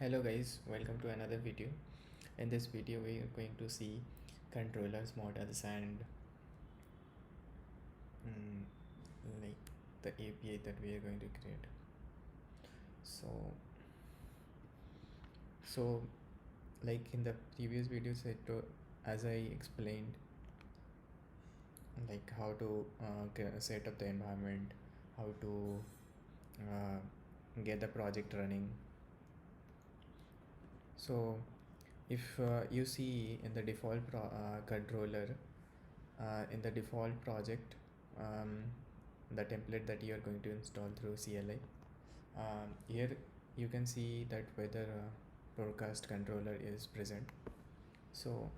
Hello guys, welcome to another video. In this video we are going to see controllers, models and mm, like the API that we are going to create. So like in the previous videos as I explained like how to set up the environment, how to uh, get the project running. So if you see in the default controller in the default project, um, the template that you are going to install through CLI, here you can see that whether broadcast controller is present. So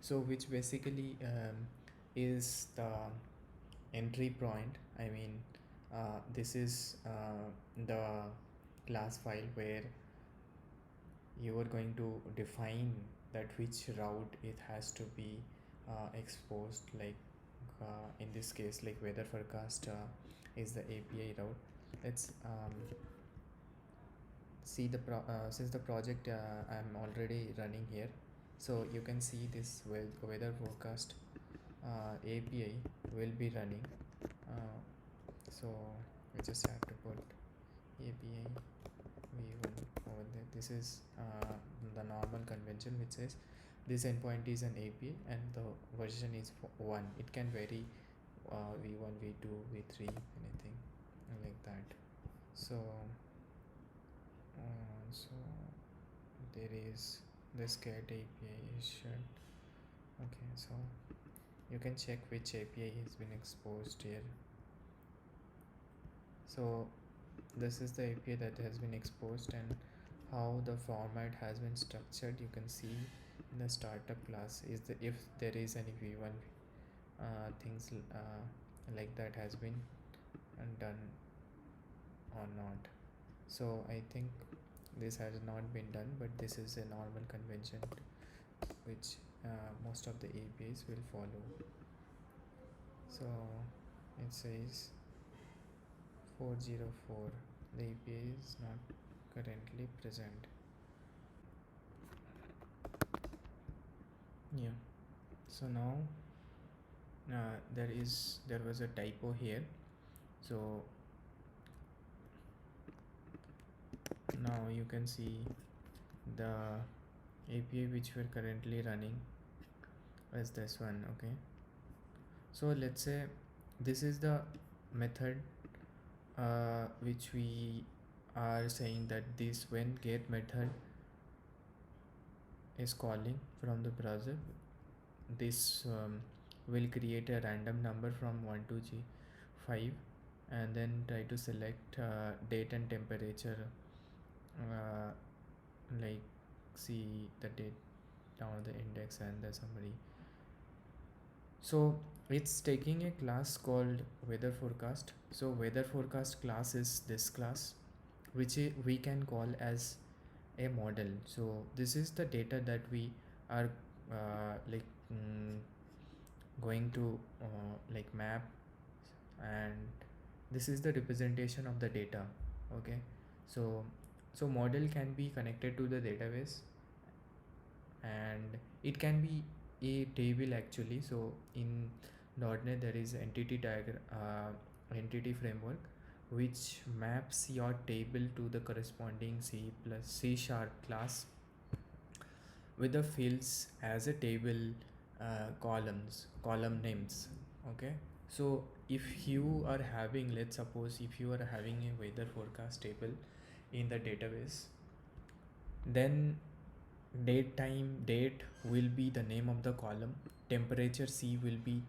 which basically is the entry point. I mean, this is the class file where you are going to define that which route it has to be exposed, like in this case like weather forecast is the API route. Let's see the since the project I'm already running here, so you can see this weather forecast API will be running. So we just have to put API v1 over there. This is the normal convention which says this endpoint is an API and the version is 1. It can vary v1, v2, v3, anything like that. So there is this get API is shared. Okay, so you can check which API has been exposed here. So this is the API that has been exposed, and how the format has been structured you can see in the startup class is the if there is any v1 things like that has been done or not. So I think this has not been done, but this is a normal convention which most of the APIs will follow. So it says 404, the API is not currently present. Yeah, so now there was a typo here. So now you can see the API which we're currently running is this one. Okay, so let's say this is the method which we are saying that this when get method is calling from the browser, this will create a random number from 1 to 5 and then try to select date and temperature, uh, like see the date down the index and the summary. So it's taking a class called weather forecast. So weather forecast class is this class which we can call as a model. So this is the data that we are like going to like map, and this is the representation of the data. Okay, so model can be connected to the database, and it can be a table actually. So in .NET there is entity framework which maps your table to the corresponding C+ C# class with the fields as a table, column names. Okay, so if you are having, let's suppose if you are having a weather forecast table in the database, then date will be the name of the column, temperature C will be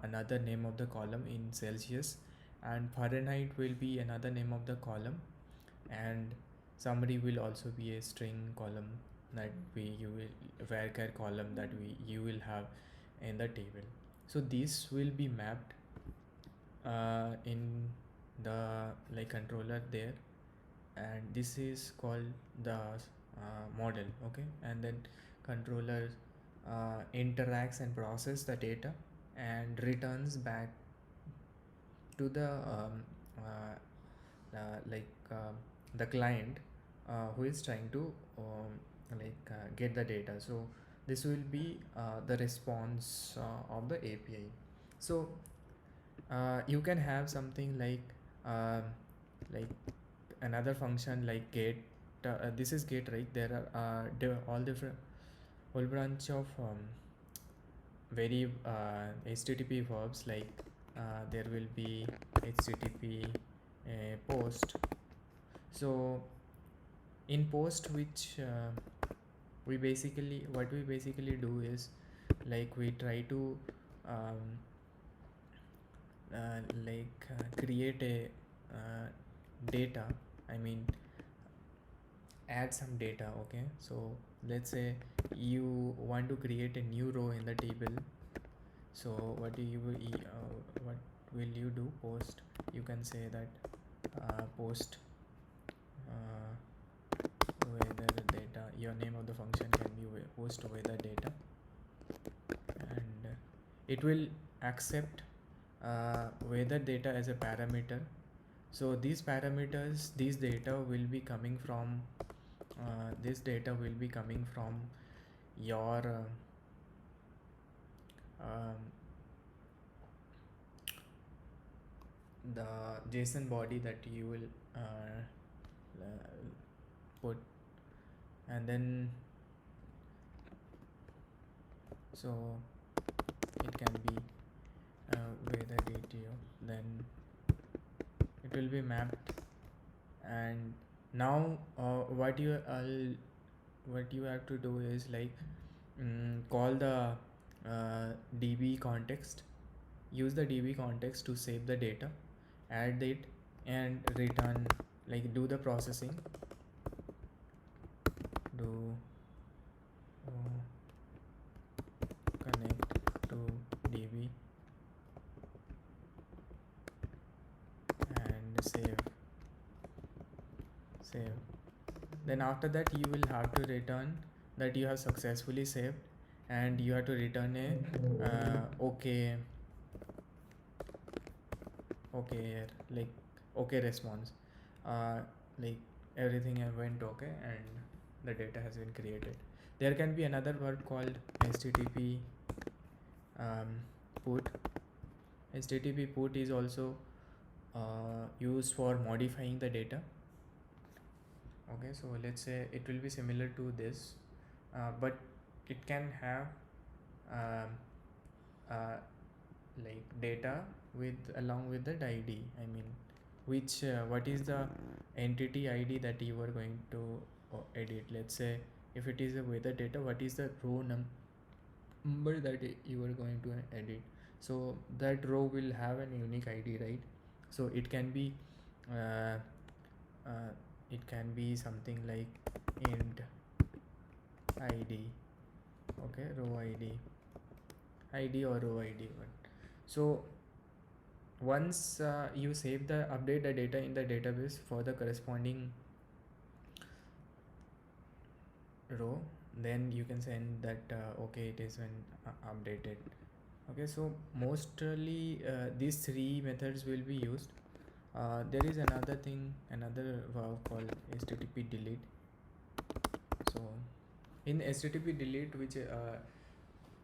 another name of the column in Celsius, and Fahrenheit will be another name of the column, and summary will also be a string column that you will varchar column that you will have in the table. So this will be mapped in the like controller there, and this is called the model. Okay, and then controller interacts and process the data and returns back to the like the client who is trying to get the data. So this will be the response of the API. So you can have something um, like another function like get. This is get, right? There are all different whole bunch of very HTTP verbs, like there will be HTTP post. So in post, which what we basically do is, like, we try to um, create a data, I mean add some data. Okay, so let's say you want to create a new row in the table. So what will you do? Post, you can say that post weather data. Your name of the function can be post weather data, and it will accept weather data as a parameter. So these parameters, these data will be coming from your um, the JSON body that you will put, and then so it can be weather data, then it will be mapped. And now what you have to do is, like, call the db context, use the db context to save the data, add it, and return, like, do the processing, do connect to db and save. Then after that you will have to return that you have successfully saved, and you have to return a okay like okay response, like everything went okay and the data has been created. There can be another word called http put. Http put is also used for modifying the data. Okay, so let's say it will be similar to this, but it can have um, uh, like data with along with the id, I mean, which what is the entity id that you are going to edit. Let's say if it is a weather data, what is the row number that you are going to edit. So that row will have an unique id, right? So it can be uh, uh, something like int id. Okay, row id or row id. So once you update the data in the database for the corresponding row, then you can send that okay, it is been updated. Okay, so mostly these three methods will be used. There is another verb called http delete. So in http delete, which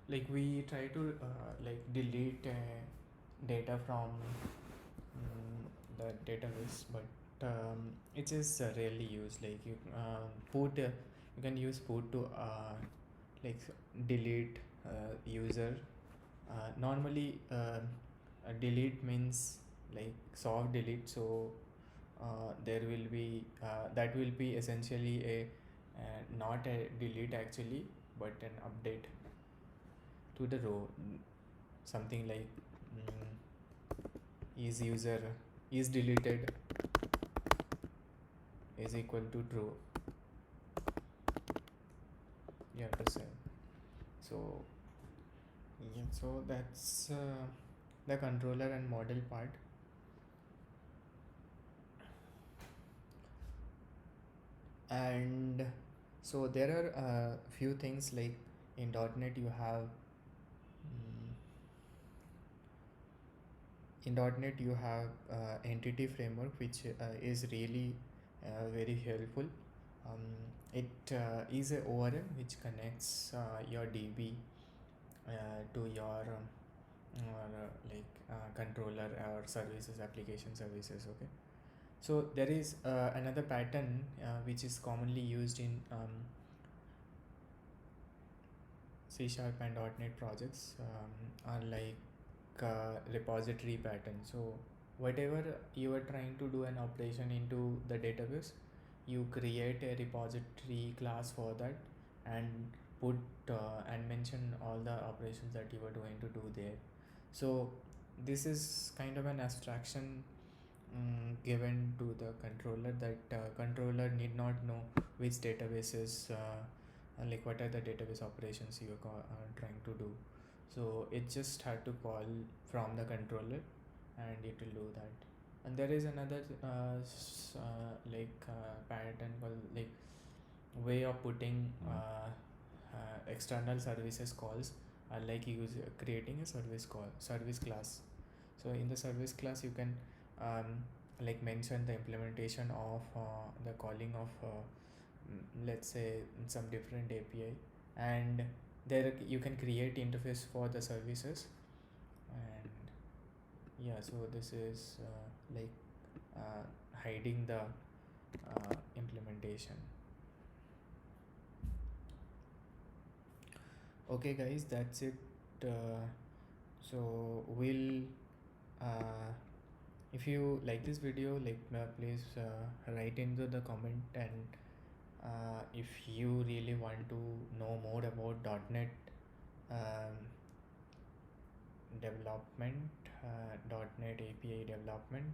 like we try to delete data from the database, but it is rarely used. Like you can use put to like delete user. Normally delete means like soft delete. So there will be that will be essentially a not a delete actually, but an update to the row. Something like is user is deleted is equal to true, you have to say. So yeah, so that's the controller and model part. And so there are a few things, like in .NET you have entity framework, which is really very helpful. It is a ORM which connects your DB to your controller or services, application services. Okay, so there is another pattern which is commonly used in C# and .NET projects, are like repository pattern. So whatever you are trying to do an operation into the database, you create a repository class for that and put and mention all the operations that you are going to do there. So this is kind of an abstraction given to the controller, that controller need not know which databases like what are the database operations you are trying to do. So it just had to call from the controller and it will do that. And there is another pattern called like way of putting external services calls, like creating a service class. So in the service class you can like mention the implementation of the calling of let's say some different API, and there you can create interface for the services. And yeah, so this is hiding the implementation. Okay guys, that's it. So we'll if you like this video, please write into the comment, and if you really want to know more about .NET um, development, .NET API development,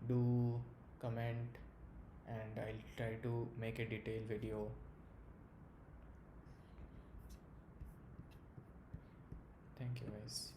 do comment and I'll try to make a detailed video. Thank you guys.